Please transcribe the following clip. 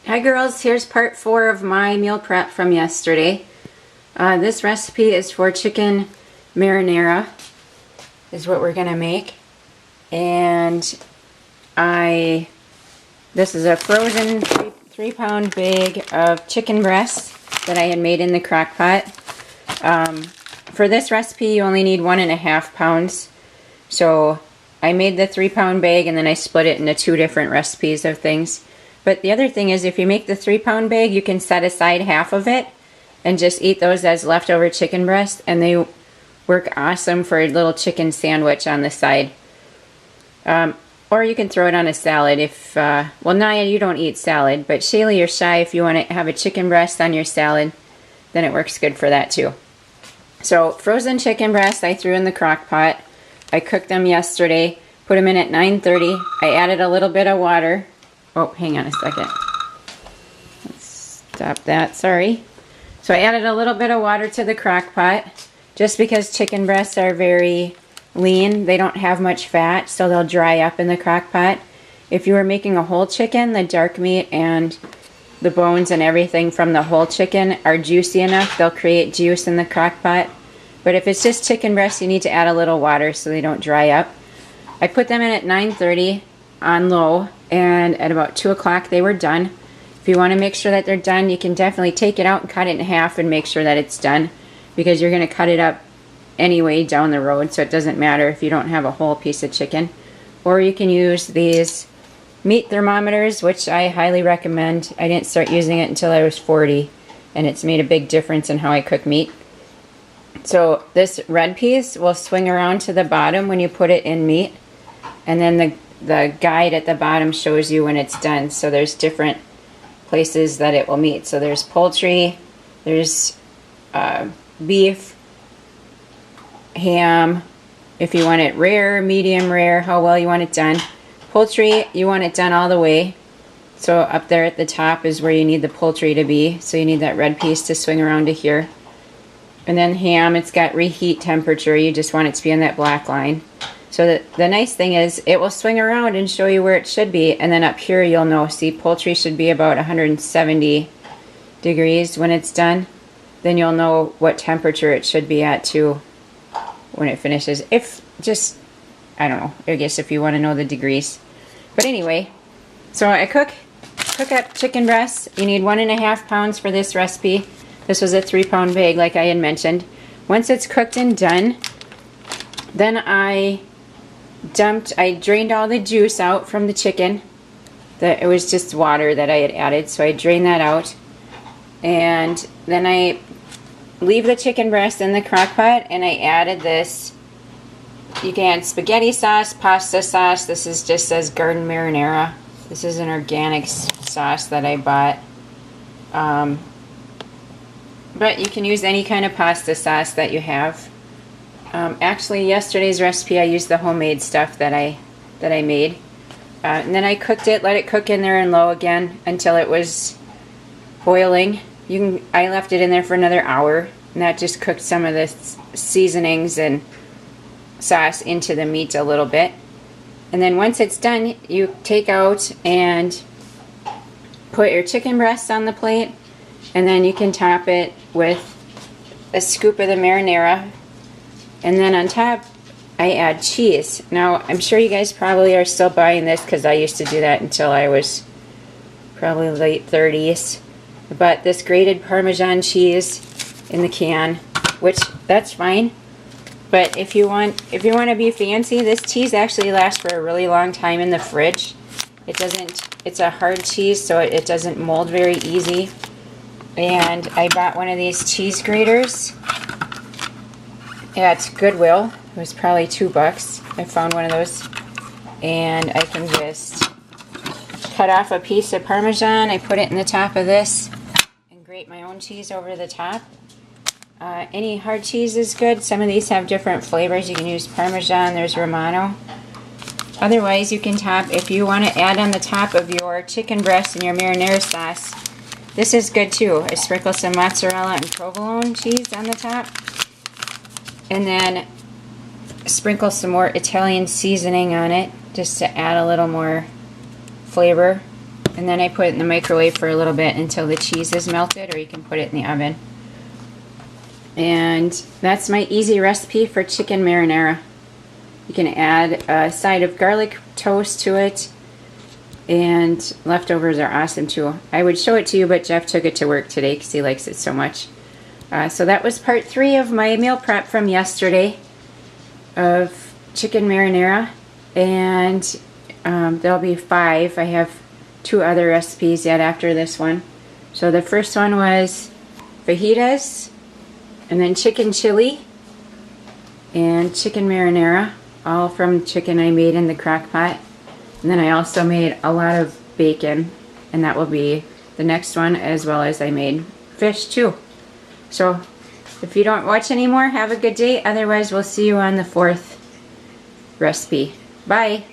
Hi girls, here's part 4 of my meal prep from yesterday. This recipe is for chicken marinara, is what we're gonna make. And this is a frozen 3-pound bag of chicken breasts that I had made in the crock pot. For this recipe you only need 1.5 pounds. So I made the 3-pound bag and then I split it into 2 different recipes of things. But the other thing is, if you make the 3-pound bag, you can set aside half of it and just eat those as leftover chicken breasts, and they work awesome for a little chicken sandwich on the side. Or you can throw it on a salad if, well, Naya, you don't eat salad, but Shaylee or Shy, if you want to have a chicken breast on your salad, then it works good for that too. So frozen chicken breasts I threw in the crock pot. I cooked them yesterday, put them in at 9:30. I added a little bit of water. Oh, hang on a second. Let's stop that, sorry. So I added a little bit of water to the crock pot, just because chicken breasts are very lean. They don't have much fat, so they'll dry up in the crock pot. If you were making a whole chicken, the dark meat and the bones and everything from the whole chicken are juicy enough. They'll create juice in the crock pot. But if it's just chicken breasts, you need to add a little water so they don't dry up. I put them in at 9:30 on low, and at about 2 o'clock they were done. If you want to make sure that they're done, you can definitely take it out and cut it in half and make sure that it's done, because you're going to cut it up anyway down the road, so it doesn't matter if you don't have a whole piece of chicken. Or you can use these meat thermometers, which I highly recommend. I didn't start using it until I was 40, and it's made a big difference in how I cook meat. So this red piece will swing around to the bottom when you put it in meat, and then the guide at the bottom shows you when it's done. So there's different places that it will meet. So there's poultry, there's beef, ham, if you want it rare, medium rare, how well you want it done. Poultry, you want it done all the way. So up there at the top is where you need the poultry to be. So you need that red piece to swing around to here. And then ham, it's got reheat temperature. You just want it to be on that black line. So the nice thing is it will swing around and show you where it should be, and then up here you'll know, see, poultry should be about 170 degrees when it's done. Then you'll know what temperature it should be at too when it finishes. If just, I don't know, I guess if you want to know the degrees. But anyway, so I cook up chicken breasts. You need 1.5 pounds for this recipe. This was a 3-pound bag like I had mentioned. Once it's cooked and done, then I drained all the juice out from the chicken. It was just water that I had added, so I drained that out. And then I leave the chicken breast in the crock pot, and I added this. You can add spaghetti sauce, pasta sauce. This is just says garden marinara. This is an organic sauce that I bought. But you can use any kind of pasta sauce that you have. Actually, yesterday's recipe I used the homemade stuff that I made, and then I cooked it, let it cook in there in low again until it was boiling. I left it in there for another hour, and that just cooked some of the seasonings and sauce into the meat a little bit. And then once it's done, you take out and put your chicken breasts on the plate, and then you can top it with a scoop of the marinara. And then on top, I add cheese. Now, I'm sure you guys probably are still buying this, because I used to do that until I was probably late 30s. But this grated Parmesan cheese in the can, which that's fine. But if you want to be fancy, this cheese actually lasts for a really long time in the fridge. It's a hard cheese, so it doesn't mold very easy. And I bought one of these cheese graters. Yeah, it's Goodwill. It was probably $2. I found one of those. And I can just cut off a piece of Parmesan. I put it in the top of this and grate my own cheese over the top. Any hard cheese is good. Some of these have different flavors. You can use Parmesan. There's Romano. Otherwise, you can top, if you want to add on the top of your chicken breast and your marinara sauce, this is good too. I sprinkle some mozzarella and provolone cheese on the top. And then sprinkle some more Italian seasoning on it, just to add a little more flavor. And then I put it in the microwave for a little bit until the cheese is melted, or you can put it in the oven. And that's my easy recipe for chicken marinara. You can add a side of garlic toast to it, and leftovers are awesome too. I would show it to you, but Jeff took it to work today because he likes it so much. So that was part 3 of my meal prep from yesterday of chicken marinara, and there'll be 5. I have 2 other recipes yet after this one. So the first one was fajitas, and then chicken chili, and chicken marinara, all from chicken I made in the crock pot. And then I also made a lot of bacon, and that will be the next one, as well as I made fish too. So if you don't watch anymore, have a good day. Otherwise, we'll see you on the 4th recipe. Bye.